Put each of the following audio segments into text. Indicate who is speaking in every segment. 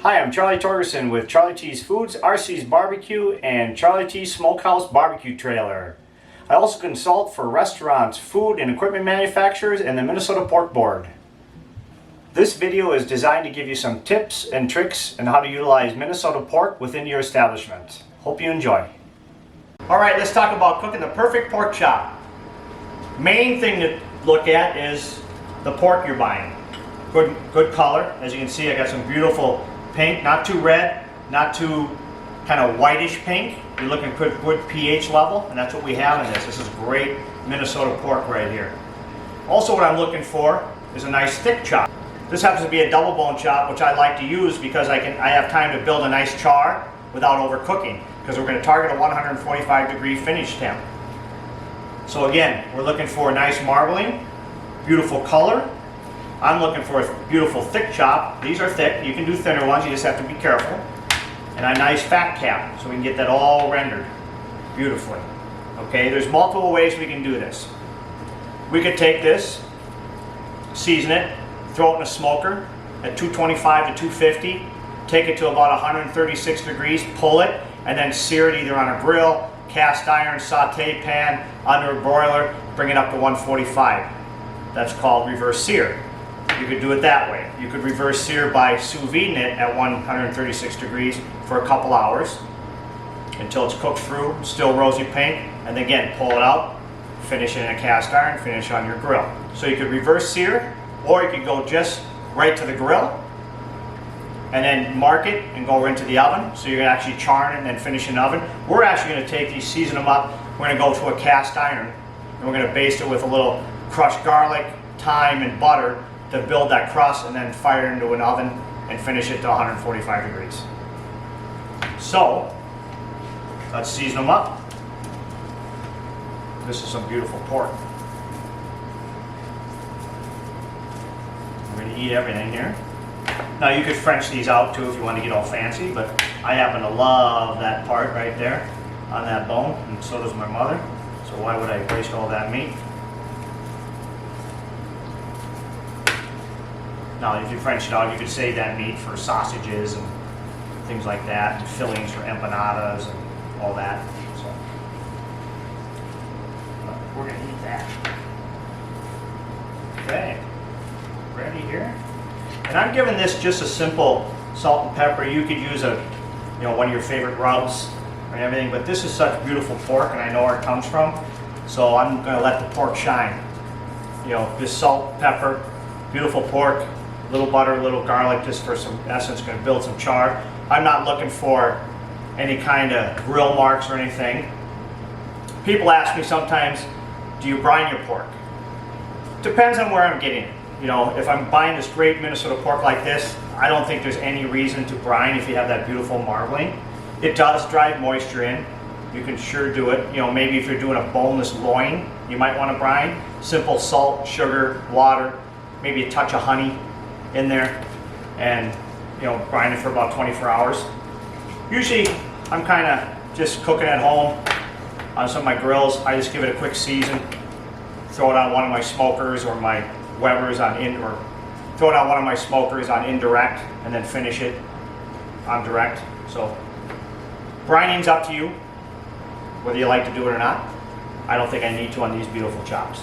Speaker 1: Hi, I'm Charlie Torgerson with Charlie T's Foods, RC's Barbecue, and Charlie T's Smokehouse Barbecue Trailer. I also consult for restaurants, food and equipment manufacturers, and the Minnesota Pork Board. This video is designed to give you some tips and tricks on how to utilize Minnesota pork within your establishment. Hope you enjoy. Alright, let's talk about cooking the perfect pork chop. Main thing to look at is the pork you're buying. Good color. As you can see, I got some beautiful pink, not too red, not too kind of whitish pink. You're looking at good pH level, and that's what we have in this. This is great Minnesota pork right here. Also, what I'm looking for is a nice thick chop. This happens to be a double bone chop, which I like to use because I have time to build a nice char without overcooking, because we're going to target a 145-degree finish temp. So again, we're looking for a nice marbling, beautiful color. I'm looking for a beautiful thick chop. These are thick. You can do thinner ones. You just have to be careful. And a nice fat cap so we can get that all rendered beautifully. Okay, there's multiple ways we can do this. We could take this, season it, throw it in a smoker at 225 to 250, take it to about 136 degrees, pull it, and then sear it either on a grill, cast iron, saute pan, under a broiler, bring it up to 145. That's called reverse sear. You could do it that way. You could reverse sear by sous videing it at 136 degrees for a couple hours until it's cooked through, still rosy pink, and then again pull it out, finish it in a cast iron, finish on your grill. So you could reverse sear, or you could go just right to the grill and then mark it and go right into the oven. So you're actually charring it and then finish in the oven. We're actually going to take these, season them up, we're going to go to a cast iron, and we're going to baste it with a little crushed garlic, thyme, and butter to build that crust, and then fire it into an oven and finish it to 145 degrees. So, let's season them up. This is some beautiful pork. We're going to eat everything here. Now you could French these out too if you want to get all fancy, but I happen to love that part right there on that bone, and so does my mother. So why would I waste all that meat? Now, if you French it out, you could save that meat for sausages and things like that, and fillings for empanadas and all that. So, we're going to eat that. Okay, ready here. And I'm giving this just a simple salt and pepper. You could use one of your favorite rubs and everything, but this is such beautiful pork, and I know where it comes from, so I'm going to let the pork shine. Just salt, pepper, beautiful pork. Little butter, little garlic, just for some essence, going to build some char. I'm not looking for any kind of grill marks or anything. People ask me sometimes, do you brine your pork? Depends on where I'm getting it. If I'm buying this great Minnesota pork like this, I don't think there's any reason to brine if you have that beautiful marbling. It does drive moisture in. You can sure do it. Maybe if you're doing a boneless loin, you might want to brine. Simple salt, sugar, water, maybe a touch of honey in there, and brine it for about 24 hours. Usually I'm kind of just cooking at home on some of my grills. I just give it a quick season, throw it on one of my smokers or my Webers throw it on one of my smokers on indirect, and then finish it on direct. So brining's up to you whether you like to do it or not. I don't think I need to on these beautiful chops.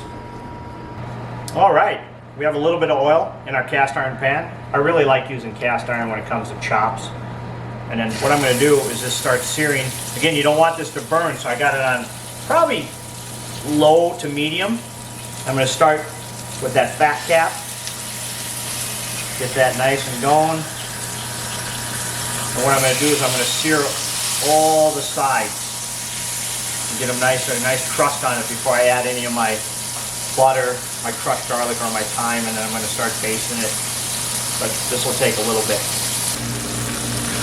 Speaker 1: All right. We have a little bit of oil in our cast iron pan. I really like using cast iron when it comes to chops. And then what I'm going to do is just start searing. Again, you don't want this to burn, so I got it on probably low to medium. I'm going to start with that fat cap. Get that nice and going. And what I'm going to do is I'm going to sear all the sides and get them a nice crust on it before I add any of my butter, my crushed garlic, or my thyme, and then I'm going to start basting it. But this will take a little bit.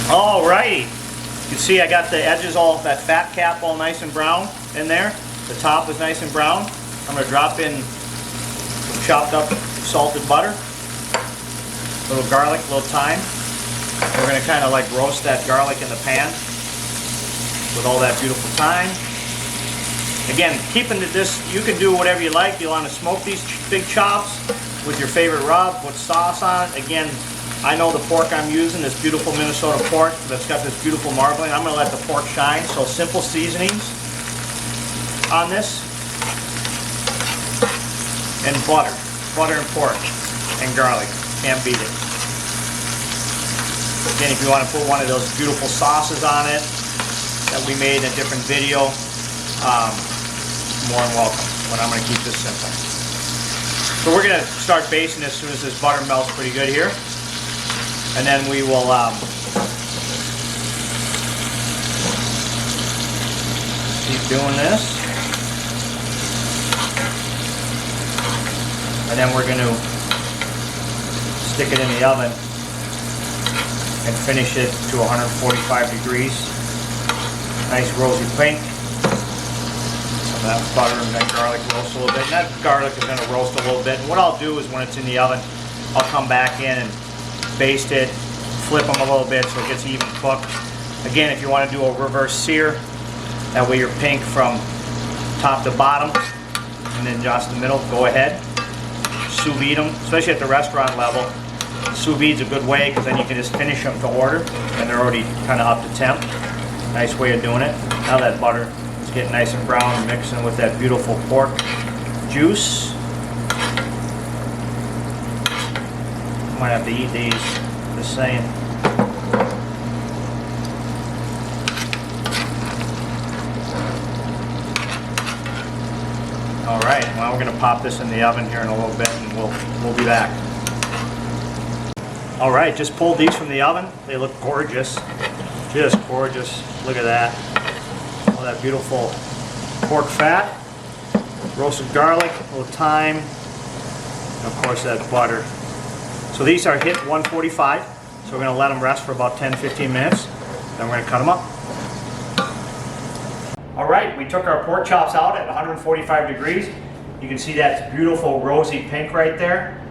Speaker 1: Alrighty, you can see I got the edges all, that fat cap all nice and brown in there. The top is nice and brown. I'm going to drop in some chopped up salted butter, a little garlic, a little thyme. We're going to kind of like roast that garlic in the pan with all that beautiful thyme. Again, keeping this, you can do whatever you like. You want to smoke these big chops with your favorite rub, put sauce on it. Again, I know the pork I'm using is beautiful Minnesota pork that's got this beautiful marbling. I'm going to let the pork shine. So simple seasonings on this. And butter. Butter and pork. And garlic. Can't beat it. Again, if you want to put one of those beautiful sauces on it that we made in a different video, more than welcome. But I'm going to keep this simple. So we're going to start basting as soon as this butter melts pretty good here. And then we will keep doing this. And then we're going to stick it in the oven and finish it to 145 degrees. Nice rosy pink. Some of that butter and that garlic roast a little bit. And that garlic is going to roast a little bit. And what I'll do is when it's in the oven, I'll come back in and baste it, flip them a little bit so it gets even cooked. Again, if you want to do a reverse sear, that way you're pink from top to bottom and then just the middle, go ahead. Sous vide them, especially at the restaurant level. Sous vide's a good way because then you can just finish them to order and they're already kind of up to temp. Nice way of doing it. Now that butter is getting nice and brown, mixing with that beautiful pork juice. Might have to eat these, just saying. Alright, well we're going to pop this in the oven here in a little bit and we'll be back. Alright, just pulled these from the oven. They look gorgeous. Just gorgeous. Look at that. All that beautiful pork fat, roasted garlic, a little thyme, and of course that butter. So these are hit 145, so we're going to let them rest for about 10-15 minutes, then we're going to cut them up. Alright, we took our pork chops out at 145 degrees. You can see that beautiful rosy pink right there.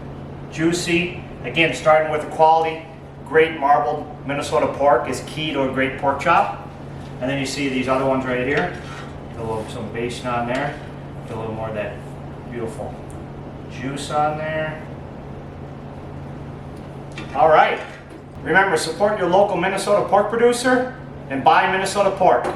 Speaker 1: Juicy. Again, starting with the quality, great marbled Minnesota pork is key to a great pork chop. And then you see these other ones right here. Get a little some basting on there. Get a little more of that beautiful juice on there. All right. Remember, support your local Minnesota pork producer and buy Minnesota pork.